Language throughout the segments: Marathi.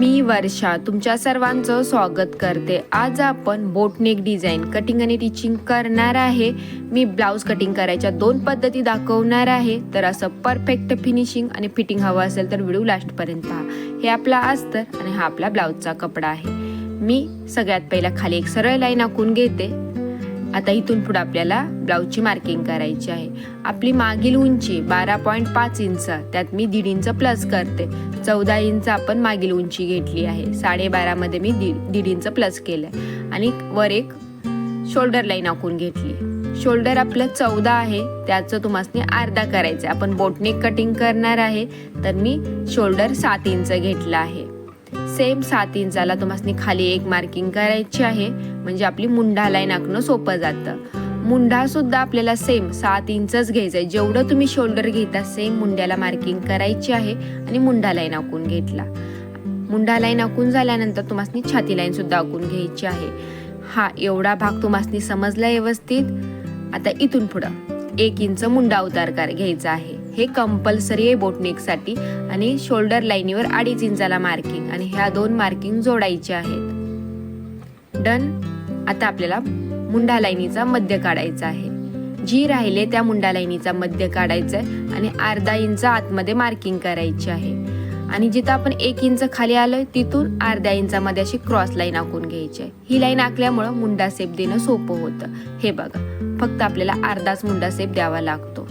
मी वर्षा तुमच्या सर्वांचं स्वागत करते। आज आपण बोटनेक डिझाईन कटिंग आणि टिचिंग करणार आहे। मी ब्लाउज कटिंग करायच्या 2 पद्धती दाखवणार आहे। तर असं परफेक्ट फिनिशिंग आणि फिटिंग हवं असेल तर व्हिडिओ लास्टपर्यंत पहा। हे आपला अस्तर आणि हा आपला ब्लाउजचा कपडा आहे। मी सगळ्यात पहिला खाली एक सरळ लाईन आखून घेते। आता इथून पुढे आपल्याला ब्लाउजची मार्किंग करायची आहे। आपली मागील उंची 12.5 इंच, त्यात मी 1.5 इंच प्लस करते। 14 इंच आपण मागील उंची घेतली आहे। 12.5 मध्ये मी 1.5 इंच प्लस केलंय आणि वर एक शोल्डर लाईन आखून घेतली। शोल्डर आपलं 14 आहे, त्याचं तुम्हाला अर्धा करायचं। आपण बोटनेक कटिंग करणार आहे तर मी शोल्डर 7 इंच घेतला आहे। सेम 7 इंचाला तुम्हाला खाली एक मार्किंग करायची आहे, म्हणजे आपली मुंडा लाईन आखणं सोपं जातं। मुंडा सुद्धा आपल्याला सेम 7 इंचच घ्यायचं आहे। जेवढं तुम्ही शोल्डर घेता सेम मुंड्याला मार्किंग करायची आहे आणि मुंडा लाईन आखून घेतला। मुंडा लाईन आखून झाल्यानंतर तुम्हाला छाती लाईन सुद्धा आखून घ्यायची आहे। हा एवढा भाग तुम्हाला समजला व्यवस्थित। आता इथून पुढं 1 इंच मुंडा उतार घ्यायचा आहे। हे कंपल्सरी आहे बोटनेकसाठी। आणि शोल्डर लाईनीवर 2.5 इंचाला मार्किंग आणि ह्या 2 मार्किंग जोडायचे आहेत। डन। आता आपल्याला मुंडा लाईनीचा मध्य काढायचा आहे। जी राहिले त्या मुंडा लाईनीचा मध्य काढायचा आहे आणि अर्धा इंच आतमध्ये मार्किंग करायची आहे। आणि जिथं आपण 1 इंच खाली आलोय तिथून अर्ध्या इंचामध्ये अशी क्रॉस लाईन आखून घ्यायची आहे। ही लाईन आखल्यामुळं मुंडा शेप देणं सोपं होतं। हे बघा, फक्त आपल्याला अर्धाच मुंडा शेप द्यावा लागतो।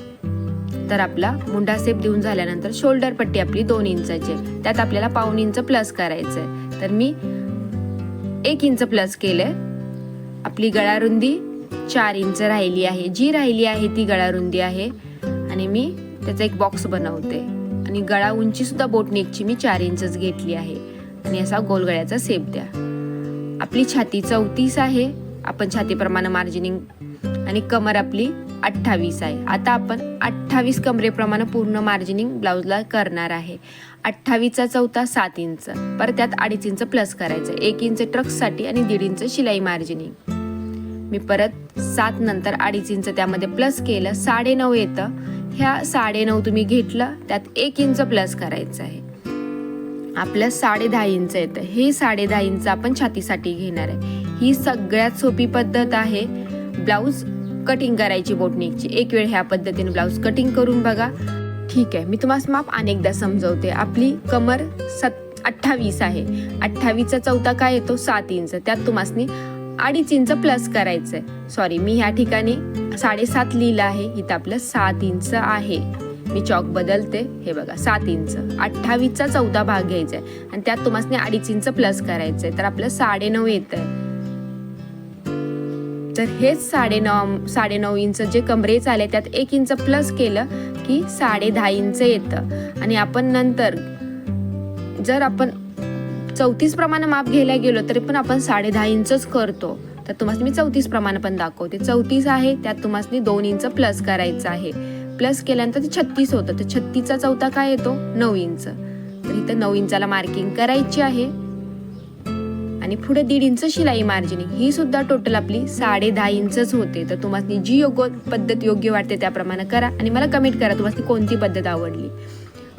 तर आपला मुंडा शेप देऊन झाल्यानंतर शोल्डर पट्टी आपली 2 इंचाची, त्यात आपल्याला 1.5 इंच प्लस करायचंय। तर मी 1 इंच प्लस केलंय। आपली गळा रुंदी 4 इंच राहिली आहे। जी राहिली आहे ती गळा रुंदी आहे आणि मी त्याचा एक बॉक्स बनवते। आणि गळा उंची सुद्धा बोटनेकची मी 4 इंचच घेतली आहे आणि असा गोल गळ्याचा शेप द्या। आपली छाती 34 आहे, आपण छातीप्रमाणे मार्जिनिंग, आणि कमर आपली 28 आहे। आता आपण 28 कमरेप्रमाणे पूर्ण मार्जिनिंग ब्लाउजला करणार आहे। 28चा चौथा 7 इंच, परत त्यात 2.5 इंच प्लस करायचं। 1 इंच ट्रक्ससाठी आणि 1.5 इंच शिलाई मार्जिनिंग। मी परत 7 नंतर 2.5 इंच त्यामध्ये प्लस केलं, 9.5 येतं। ह्या 9.5 तुम्ही घेतलं, त्यात 1 इंच प्लस करायचं आहे। आपलं 10.5 इंच येतं। हे 10.5 इंच आपण छातीसाठी घेणार आहे। ही सगळ्यात सोपी पद्धत आहे ब्लाउज कटिंग करायची बोटनेकची। एक वेळ ह्या पद्धतीने ब्लाउज कटिंग करून बघा। ठीक आहे, मी तुम्हाला माप अनेकदा समजवते। आपली कमर 28 आहे। 28चा चौथा काय येतो 7 इंच, त्यात तुम्हाला 2.5 इंच प्लस करायचंय। सॉरी, मी ह्या ठिकाणी 7.5 लिहिलं आहे, इथं आपलं 7 इंच आहे। मी चॉक बदलते। हे बघा 7 इंच, 28चा चौथा भाग घ्यायचा आहे आणि त्यात तुम्हाला 2.5 इंच प्लस करायचंय। तर आपलं 9.5 येतंय। तर हेच 9.5 इंच जे कमरेच आले, त्यात 1 इंच प्लस केलं की 10.5 इंच येतं। आणि आपण नंतर जर आपण 34 प्रमाणे माप घ्यायला गेलो तरी पण आपण 10.5 इंचच करतो। तर तुम्हाला मी 34 प्रमाणे पण दाखवते। 34 आहे, त्यात तुम्हाला 2 इंच प्लस करायचं आहे। प्लस केल्यानंतर ते 36 होतं। तर 36चा चौथा काय येतो 9 इंच। तर इथं 9 इंचाला मार्किंग करायची आहे आणि पुढे 1.5 इंच शिलाई मार्जिनिंग। ही सुद्धा टोटल आपली 10.5 इंचच होते। तर तुम्हाला जी पद्धत योग्य वाटते त्याप्रमाणे करा आणि मला कमेंट करा तुम्हाला कोणती पद्धत आवडली।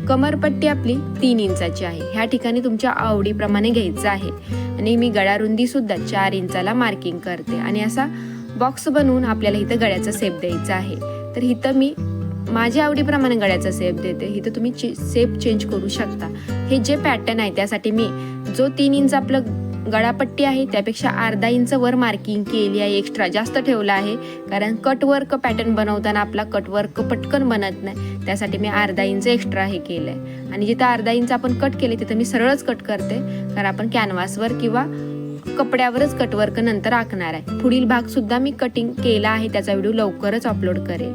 कमरपट्टी आपली 3 इंचाची आहे। ह्या ठिकाणी तुमच्या आवडीप्रमाणे घ्यायचं आहे। आणि मी गळा रुंदी सुद्धा 4 इंचाला मार्किंग करते आणि असा बॉक्स बनवून आपल्याला इथं गळ्याचा शेप द्यायचा आहे। तर इथं मी माझ्या आवडीप्रमाणे गळ्याचा शेप देते। इथं तुम्ही शेप चेंज करू शकता। हे जे पॅटर्न आहे त्यासाठी मी जो 3 इंच आपलं गळापट्टी आहे त्यापेक्षा अर्धा इंच वर मार्किंग केली आहे, एक्स्ट्रा जास्त ठेवला आहे। कारण कटवर्क पॅटर्न बनवताना आपला कटवर्क पटकन बनत नाही, त्यासाठी मी अर्धा इंच एक्स्ट्रा हे केलंय। आणि जिथं अर्धा इंच आपण कट केले तिथं मी सरळच कट करते, कारण आपण कॅनव्हासवर किंवा कपड्यावरच कटवर्क नंतर आखणार आहे। पुढील भाग सुद्धा मी कटिंग केला आहे, त्याचा व्हिडिओ लवकरच अपलोड करेल।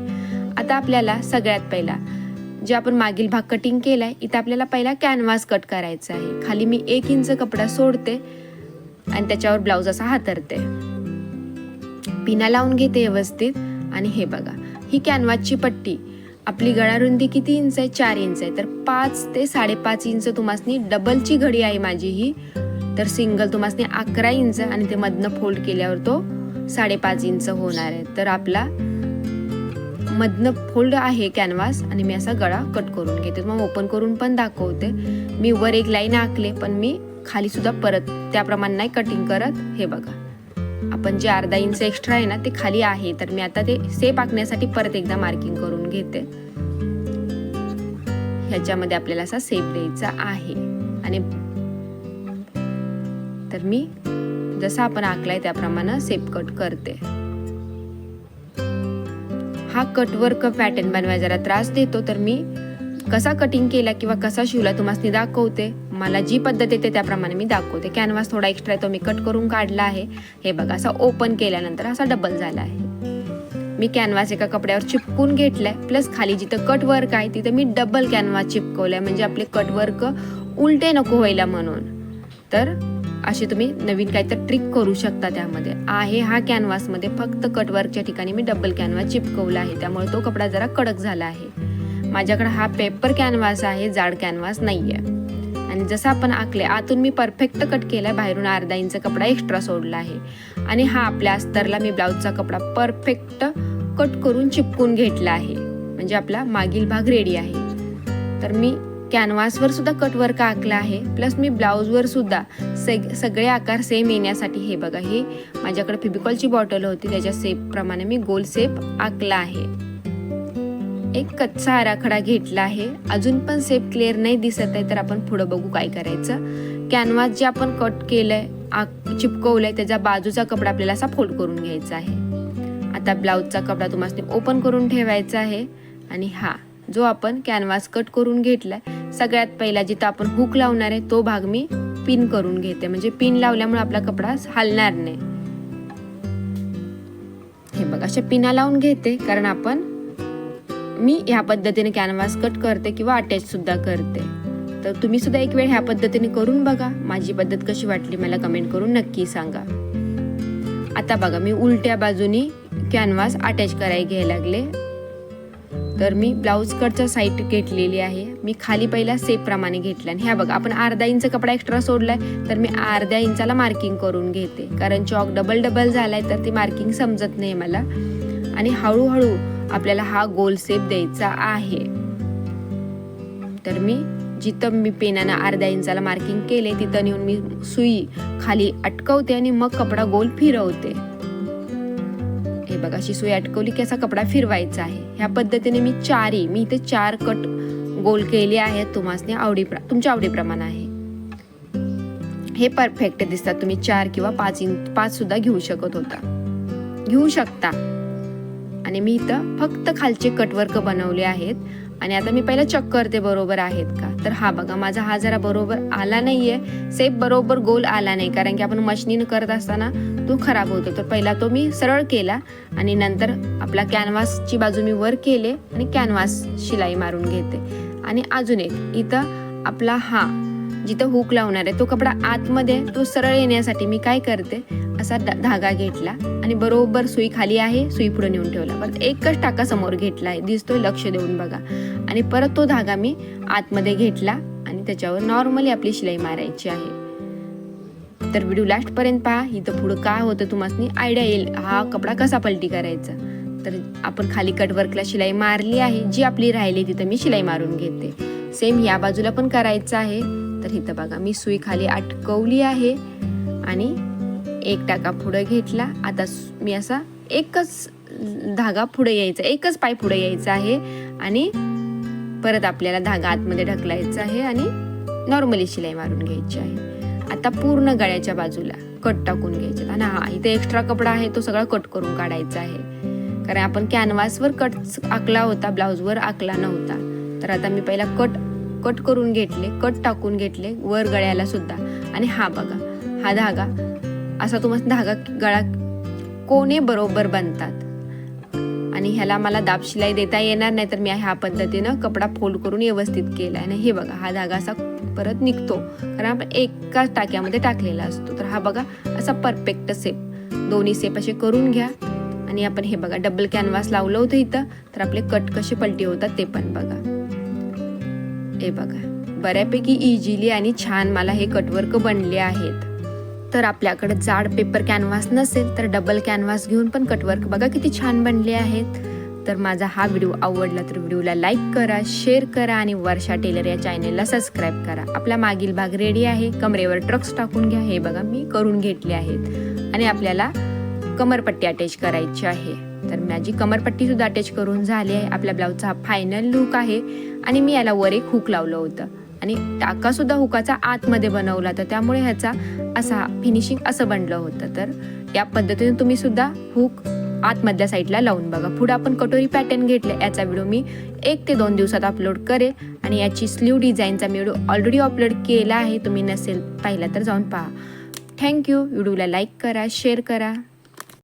आता आपल्याला सगळ्यात पहिला जे आपण मागील भाग कटिंग केलाय, इथं आपल्याला पहिला कॅनव्हास कट करायचा आहे। खाली मी 1 इंच कपडा सोडते आणि त्याच्यावर ब्लाउज असा हातरते, पिना लावून घेते व्यवस्थित। आणि हे बघा, ही कॅनव्हासची पट्टी आपली गळा रुंदी किती इंच आहे 4 इंच आहे। तर 5 ते 5.5 इंच तुम्हाला डबलची घडी आहे माझी ही। तर सिंगल तुम्हाला 11 इंच आणि ते मधनं फोल्ड केल्यावर तो 5.5 इंच होणार आहे। तर आपला मधनं फोल्ड आहे कॅनव्हास आणि मी असा गळा कट करून घेते। मग ओपन करून पण दाखवते। मी वर एक लाईन आखले, पण मी खाली सुद्धा परत त्याप्रमाणे नाही कटिंग करत. हे बघा, आपण जे अर्धा इंच एक्स्ट्रा आहे ना ते खाली आहे, तर मी आता ते सेप आखण्यासाठी परत एकदा मार्किंग करून घेते. ह्याच्यामध्ये आपल्याला असा सेप द्यायचा आहे. आणि तर मी जसा आपण आखलाय त्याप्रमाणे सेप कट करते. हा कटवर्क पॅटर्न बनवायला जरा त्रास देतो, तर मी कसा कटिंग केला किंवा कसा शिवला तुम्हाला दाखवते. मला जी पद्धत येते त्याप्रमाणे मी दाखवते. कॅनव्हास थोडा एक्स्ट्रा आहे तो मी कट करून काढला आहे. हे बघा, असा ओपन केल्यानंतर असा डबल झाला आहे. मी कॅनव्हास एका कपड्यावर चिपकून घेतलाय, प्लस खाली जिथं कट वर्क आहे तिथं मी डबल कॅनव्हास चिपकवलाय, म्हणजे आपले कट वर्क उलटे नको व्हायला म्हणून. तर अशी तुम्ही नवीन काहीतरी ट्रिक करू शकता. त्यामध्ये आहे हा कॅनव्हासमध्ये फक्त कट वर्कच्या ठिकाणी मी डबल कॅनव्हास चिपकवला आहे, त्यामुळे तो कपडा जरा कडक झाला आहे. माझ्याकडे हा पेपर कॅनव्हास आहे, जाड कॅनव्हास नाहीये. आणि जसं आपण आखले आतून मी परफेक्ट कट केलाय, बाहेरून अर्धा इंच कपडा एक्स्ट्रा सोडला आहे. आणि हा आपल्या अस्तरला मी ब्लाउजचा कपडा परफेक्ट कट करून चिपकून घेतला आहे, म्हणजे आपला मागील भाग रेडी आहे. तर मी कॅनव्हासवर सुद्धा कट वर्क आखला आहे, प्लस मी ब्लाउजवर सुद्धा सगळे आकार सेम येण्यासाठी हे बघा, हे माझ्याकडे फेविकॉलची बॉटल होती, त्याच्या सेप प्रमाणे मी गोल सेप आखला आहे. एक कच्चा आराखडा घेतला आहे. अजून पण सेप क्लिअर नाही दिसत आहे, तर आपण पुढे बघू काय करायचं. कॅनव्हास जे आपण कट केलंय चिपकवलंय त्याचा बाजूचा कपडा आपल्याला असा फोल्ड करून घ्यायचा आहे. आता ब्लाउजचा कपडा तुम्हाला ओपन करून ठेवायचा आहे. आणि हा जो आपण कॅनव्हास कट करून घेतलाय, सगळ्यात पहिला जिथं आपण हुक लावणार आहे तो भाग मी पिन करून घेते, म्हणजे पिन लावल्यामुळे आपला कपडा हलणार नाही. हे बघा, अशा पिना लावून घेते, कारण मी ह्या पद्धतीने कॅनव्हास कट करते किंवा अटॅच सुद्धा करते. तर तुम्ही सुद्धा एक वेळ ह्या पद्धतीने करून बघा. माझी पद्धत कशी वाटली मला कमेंट करून नक्की सांगा. आता बघा, मी उलट्या बाजूनी कॅनव्हास अटॅच करायला घ्यायला लागले. तर मी ब्लाउज कटचा साईड घेतलेली आहे. मी खाली पहिला सेप प्रमाणे घेतला. आणि ह्या बघा, आपण अर्धा इंच कपडा एक्स्ट्रा सोडलाय, तर मी अर्ध्या इंचाला मार्किंग करून घेते, कारण चॉक डबल झालाय तर ती मार्किंग समजत नाही मला. आणि हळूहळू आपल्याला हा गोल सेप द्यायचा आहे. तर मी जिथं मी पेनानं अर्ध्या इंचाला मार्किंग केले तिथं नेऊन मी सुई खाली अटकवते आणि मग कपडा गोल फिरवते. हे बघा, अशी सुई अटकवली की असा कपडा फिरवायचा आहे. ह्या पद्धतीने मी इथे 4 कट गोल केले आहेत. तुमच्या आवडीप्रमाणे आहे. हे परफेक्ट दिसतात. तुम्ही 4 किंवा 5 सुद्धा घेऊ शकता. आणि मी इथं फक्त खालचे कटवर्क बनवले आहेत. आणि आता मी पहिला चेक करते बरोबर आहेत का. तर हा बघा, माझा हा जरा बरोबर आला नाहीये, सेप बरोबर गोल आला नाही, कारण की आपण मशीनीनं करत असताना तो खराब होतो. तर पहिला तो मी सरळ केला आणि नंतर आपला कॅनव्हासची बाजू मी वर केले आणि कॅनव्हास शिलाई मारून घेते. आणि अजून एक इथं आपला हा जिथं हुक लावणार आहे तो कपडा आतमध्ये तो सरळ येण्यासाठी मी काय करते, असा धागा घेतला आणि बरोबर सुई खाली आहे, सुई पुढे नेऊन ठेवला. परत एकच टाका समोर घेतला आहे, दिसतोय, लक्ष देऊन बघा. आणि परत तो धागा मी आतमध्ये घेतला आणि त्याच्यावर नॉर्मली आपली शिलाई मारायची आहे. तर व्हिडिओ लास्ट पर्यंत पहा. इथं पुढं काय होतं तुम्हाला आयडिया येईल हा कपडा कसा पलटी करायचा. तर आपण खाली कटवर्कला शिलाई मारली आहे, जी आपली राहिली तिथं मी शिलाई मारून घेते. सेम या बाजूला पण करायचं आहे. तर इथं बघा, मी सुई खाली अटकवली आहे आणि एक टाका पुढे घेतला. आता मी असा एकच धागा पुढे यायचा, एकच पाय पुढे यायचा आहे आणि परत आपल्याला धागा आतमध्ये ढकलायचा आहे आणि नॉर्मली शिलाई मारून घ्यायची आहे. आता पूर्ण गळ्याच्या बाजूला कट टाकून घ्यायचे. आणि हा इथे एक्स्ट्रा कपडा आहे तो सगळा कट करून काढायचा आहे, कारण आपण कॅनव्हासवर कट आखला होता, ब्लाउजवर आखला नव्हता. तर आता मी पहिला कट करून घेतले, कट टाकून घेतले वर गळ्याला सुद्धा. आणि हा बघा, हा धागा असा तुम्हाला गळा कोणे बरोबर बनतात. आणि ह्याला मला दाब शिलाई देता येणार नाही, तर मी ह्या पद्धतीनं कपडा फोल्ड करून व्यवस्थित केला आहे. हे बघा, हा धागा असा परत निघतो, कारण आपण एकाच टाक्यामध्ये टाकलेला असतो. तर हा बघा, असा परफेक्ट सेप, दोन्ही सेप असे करून घ्या. आणि आपण हे बघा, डबल कॅनव्हास लावलं होतं इथं, तर आपले कट कसे पलटी होतात ते पण बघा. हे बघा, बऱ्यापैकी इझिली आणि छान मला हे कटवर्क बनले आहेत. तर आपल्याकडे जाड पेपर कॅनव्हास नसेल तर डबल कॅनव्हास घेऊन पण कटवर्क बघा किती छान बनले आहेत. तर माझा हा व्हिडिओ आवडला तर व्हिडिओला लाईक करा, शेअर करा आणि वर्षा टेलर या चॅनेलला सबस्क्राईब करा. आपला मागील भाग रेडी आहे. कमरेवर ट्रक्स टाकून घ्या. हे बघा मी करून घेतले आहेत आणि आपल्याला कमरपट्टी अटॅच करायची आहे. तर माझी कमरपट्टी सुद्धा अटॅच करून झाली आहे. आपल्या ब्लाऊजचा हा फायनल लुक आहे आणि मी याला वर एक हुक लावलं होतं आणि टाका सुद्धा हुकाचा आतमध्ये बनवला तर त्यामुळे ह्याचा असा फिनिशिंग असं बनलं होतं. तर या पद्धतीने तुम्ही सुद्धा हुक आतमधल्या साईडला लावून बघा. पुढे आपण कटोरी पॅटर्न घेतले. याचा व्हिडिओ मी 1 ते 2 दिवसात अपलोड करेल आणि याची स्लीव डिझाईनचा मी व्हिडिओ ऑलरेडी अपलोड केला आहे. तुम्ही नसेल पाहिला तर जाऊन पहा. थँक्यू. व्हिडिओला लाईक करा, शेअर करा.